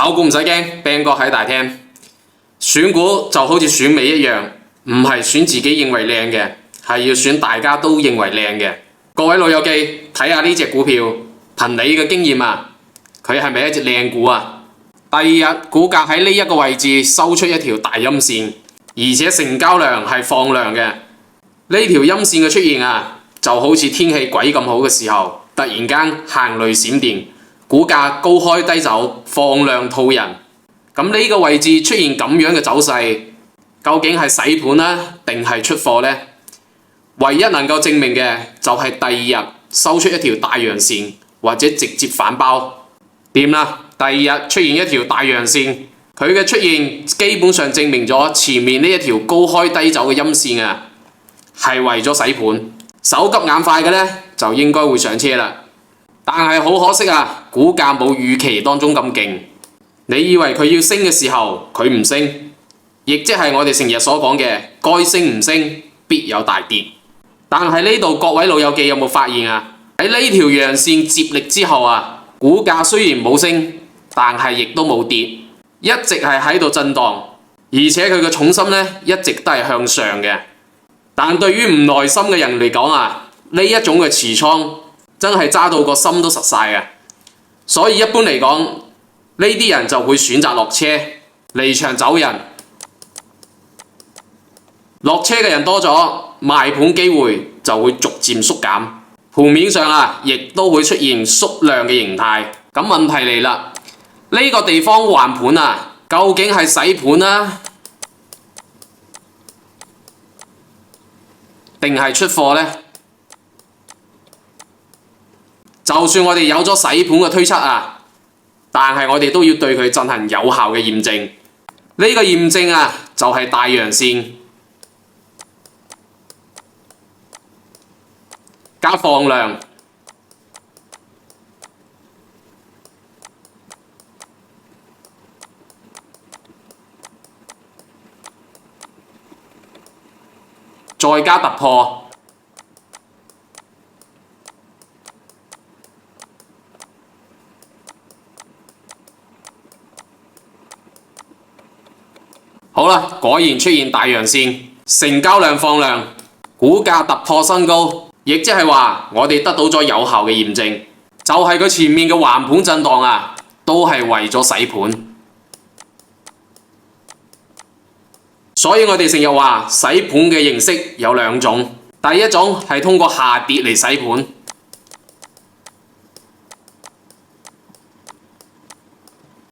炒股唔使驚，兵哥喺大廳。選股就好似選美一樣，唔係選自己認為靚嘅，係要選大家都認為靚嘅。各位老友記，睇下呢隻股票，憑你嘅經驗啊，佢係咪一隻靚股啊？第二日股價喺呢一個位置收出一條大陰線，而且成交量係放量嘅。呢條陰線嘅出現啊，就好似天氣鬼咁好嘅時候，突然間行雷閃電，股價高開低走，放量套人。咁呢個位置出現咁樣嘅走勢，究竟係洗盤啦，定係出貨呢？唯一能夠證明嘅就係第二日收出一條大陽線，或者直接反包。掂啦，第二日出現一條大陽線，佢嘅出現基本上證明咗前面呢一條高開低走嘅陰線啊，係為咗洗盤。手急眼快嘅呢，就應該會上車啦。但係好可惜啊，股價冇預期當中咁勁。你以為佢要升嘅時候，佢唔升，亦即係我哋成日所講嘅該升唔升，必有大跌。但係呢度各位老友記有冇發現啊？喺呢條陽線接力之後啊，股價雖然冇升，但係亦都冇跌，一直係喺度震盪，而且佢嘅重心呢，一直都係向上嘅。但對於唔耐心嘅人嚟講啊，呢一種嘅持倉真係揸到個心都實晒嘅。所以一般嚟講，呢啲人就會選擇落車離場走人。落車嘅人多咗，賣盤機會就會逐漸縮減，盤面上啊，亦都會出現縮量嘅形態。咁問題嚟啦，呢個地方橫盤啊，究竟係洗盤啊，定係出貨呢？就算我哋有咗洗盤嘅推測啊，但係我哋都要對佢進行有效嘅驗證。呢個驗證啊，就係大陽線加放量，再加突破。好啦，果然出現大陽線，成交量放量，股價突破新高，亦即係話我哋得到咗有效嘅驗證，就係佢前面嘅橫盤震盪啊，都係為咗洗盤。所以我哋成日話洗盤嘅形式有兩種，第一種係通過下跌嚟洗盤，